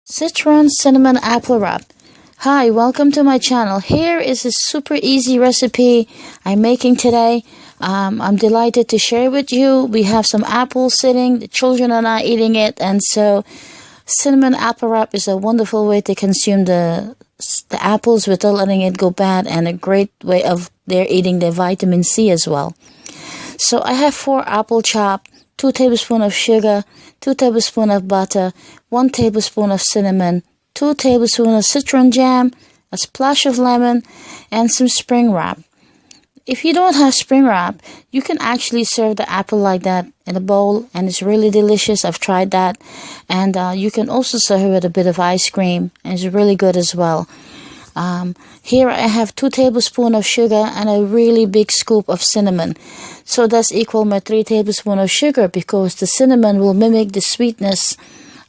Citron cinnamon apple wrap. Hi, welcome to my channel. Here is a super easy recipe I'm making today. I'm delighted to share with you. We have some apples sitting, the children are not eating it, and so cinnamon apple wrap is a wonderful way to consume the apples without letting it go bad, and a great way of their eating their vitamin C as well. So I have 4 apple chopped, 2 tablespoons of sugar, 2 tablespoons of butter, 1 tablespoon of cinnamon, 2 tablespoons of citron jam, a splash of lemon, and some spring wrap. If you don't have spring wrap, you can actually serve the apple like that in a bowl, and it's really delicious. I've tried that. And you can also serve it with a bit of ice cream, and it's really good as well. Here I have 2 tablespoons of sugar and a really big scoop of cinnamon. So that's equal my 3 tablespoons of sugar, because the cinnamon will mimic the sweetness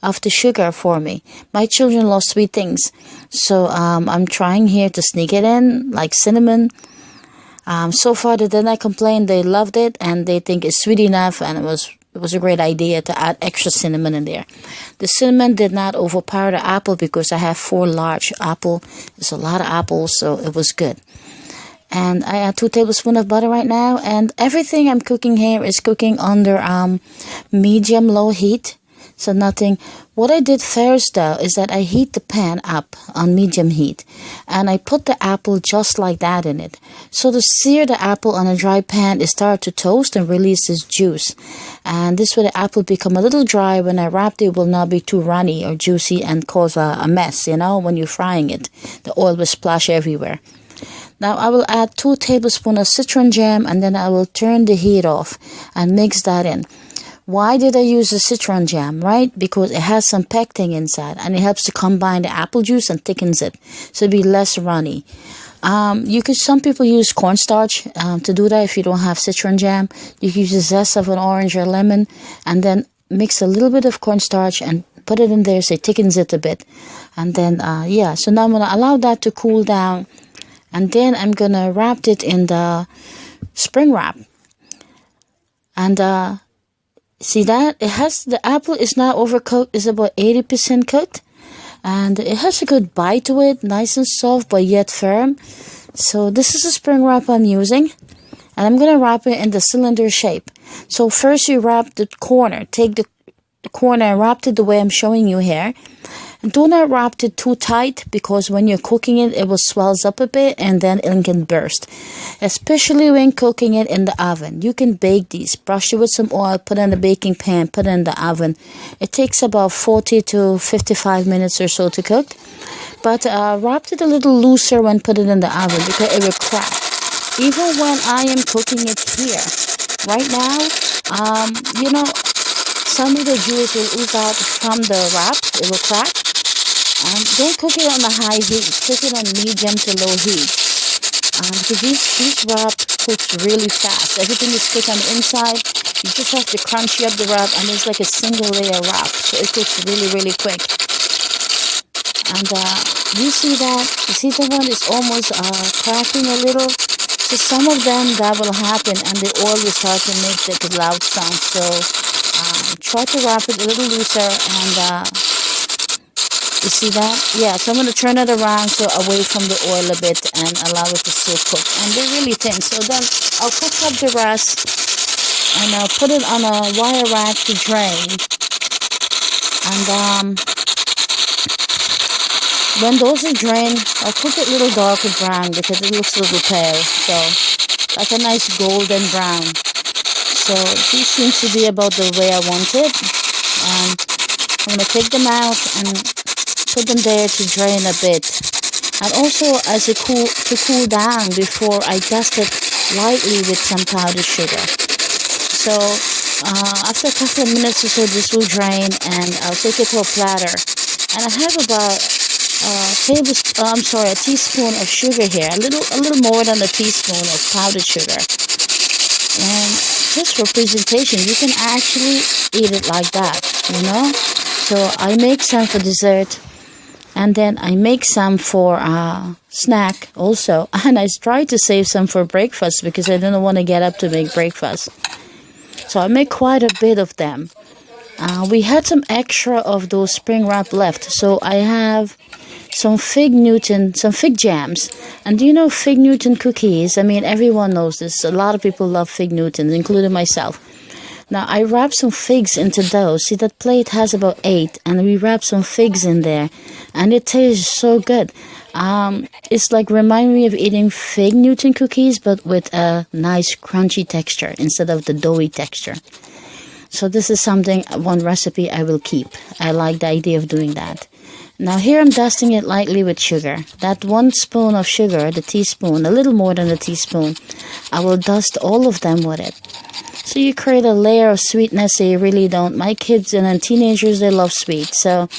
of the sugar for me. My children love sweet things. So I'm trying here to sneak it in, like cinnamon. So far they did not complain. They loved it and they think it's sweet enough, and it was a great idea to add extra cinnamon in there. The cinnamon did not overpower the apple because I have 4 large apples. It's a lot of apples, so it was good. And I add 2 tablespoons of butter right now, and everything I'm cooking here is cooking under medium-low heat. So nothing. What I did first though is that I heat the pan up on medium heat, and I put the apple just like that in it. So to sear the apple on a dry pan, it starts to toast and release its juice. And this way the apple become a little dry. When I wrap it, will not be too runny or juicy and cause a mess, when you're frying it. The oil will splash everywhere. Now I will add 2 tablespoons of citron jam, and then I will turn the heat off and mix that in. Why did I use the citron jam, right? Because it has some pectin inside, and it helps to combine the apple juice and thickens it, so it'll be less runny. Some people use cornstarch to do that if you don't have citron jam. You can use the zest of an orange or lemon, and then mix a little bit of cornstarch and put it in there so it thickens it a bit. And then, so now I'm going to allow that to cool down, and then I'm going to wrap it in the spring wrap. And, see that? The apple is not overcooked. It's about 80% cooked. And it has a good bite to it. Nice and soft, but yet firm. So this is the spring wrap I'm using. And I'm going to wrap it in the cylinder shape. So first you wrap the corner. Take the corner and wrap it the way I'm showing you here. And do not wrap it too tight, because when you're cooking it, it will swells up a bit and then it can burst. Especially when cooking it in the oven. You can bake these. Brush it with some oil, put it in the baking pan, put it in the oven. It takes about 40 to 55 minutes or so to cook. But wrap it a little looser when put it in the oven, because it will crack. Even when I am cooking it here. Right now, some of the juice will ooze out from the wrap. It will crack. Don't cook it on a high heat. Cook it on medium to low heat. Because these wrap cooks really fast. Everything is thick on the inside. You just have to crunchy up the wrap, and it's like a single layer wrap. So it cooks really, really quick. And you see that? You see the one is almost cracking a little? So some of them, that will happen, and the oil will start to make the loud sound. So try to wrap it a little looser, and you see that? Yeah, so I'm going to turn it around so away from the oil a bit and allow it to still cook. And they're really thin. So then I'll cook up the rest, and I'll put it on a wire rack to drain. And when those are drained, I'll cook it a little darker brown, because it looks a little pale. So like a nice golden brown. So these seems to be about the way I want it. And I'm going to take them out and put them there to drain a bit, and also to cool down before I dust it lightly with some powdered sugar. So after a couple of minutes or so, this will drain, and I'll take it to a platter. And I have about a teaspoon of sugar here, a little more than a teaspoon of powdered sugar. And just for presentation, you can actually eat it like that, So I make some for dessert. And then I make some for snack also. And I try to save some for breakfast, because I don't want to get up to make breakfast. So I make quite a bit of them. we had some extra of those spring wrap left, so I have some fig jams. And do you know fig Newton cookies? I mean, everyone knows this. A lot of people love fig Newtons, including myself. Now, I wrapped some figs into those. See, that plate has about 8, and we wrapped some figs in there, and it tastes so good. It's like remind me of eating fig Newton cookies, but with a nice crunchy texture instead of the doughy texture. So this is one recipe I will keep. I like the idea of doing that. Now here I'm dusting it lightly with sugar. That 1 spoon of sugar, the teaspoon, a little more than a teaspoon, I will dust all of them with it. So you create a layer of sweetness that you really don't. My kids and teenagers, they love sweet. So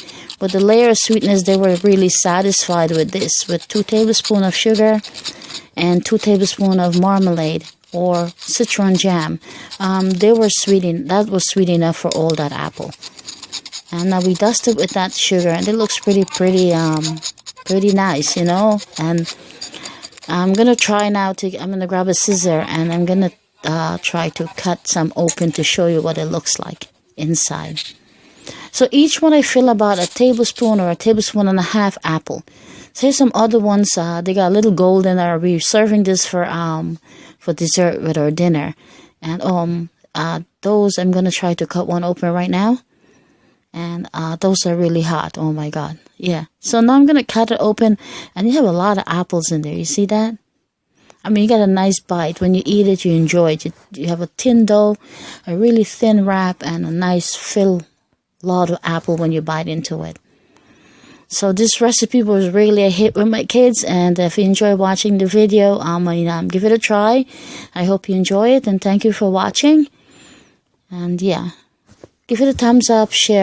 with the layer of sweetness, they were really satisfied with this. With 2 tablespoons of sugar and 2 tablespoons of marmalade or citron jam. That was sweet enough for all that apple. And now we dust it with that sugar, and it looks pretty nice, you know. And I'm gonna try now I'm gonna grab a scissor, and I'm gonna try to cut some open to show you what it looks like inside. So each one I fill about a tablespoon or a tablespoon and a half apple. So here's some other ones. They got a little golden. We're serving this for dessert with our dinner. And those I'm gonna try to cut one open right now. And those are really hot. Oh my God. Yeah. So now I'm going to cut it open. And you have a lot of apples in there. You see that? I mean, you got a nice bite. When you eat it, you enjoy it. You have a thin dough, a really thin wrap, and a nice lot of apple when you bite into it. So this recipe was really a hit with my kids. And if you enjoy watching the video, give it a try. I hope you enjoy it. And thank you for watching. And yeah, give it a thumbs up, share.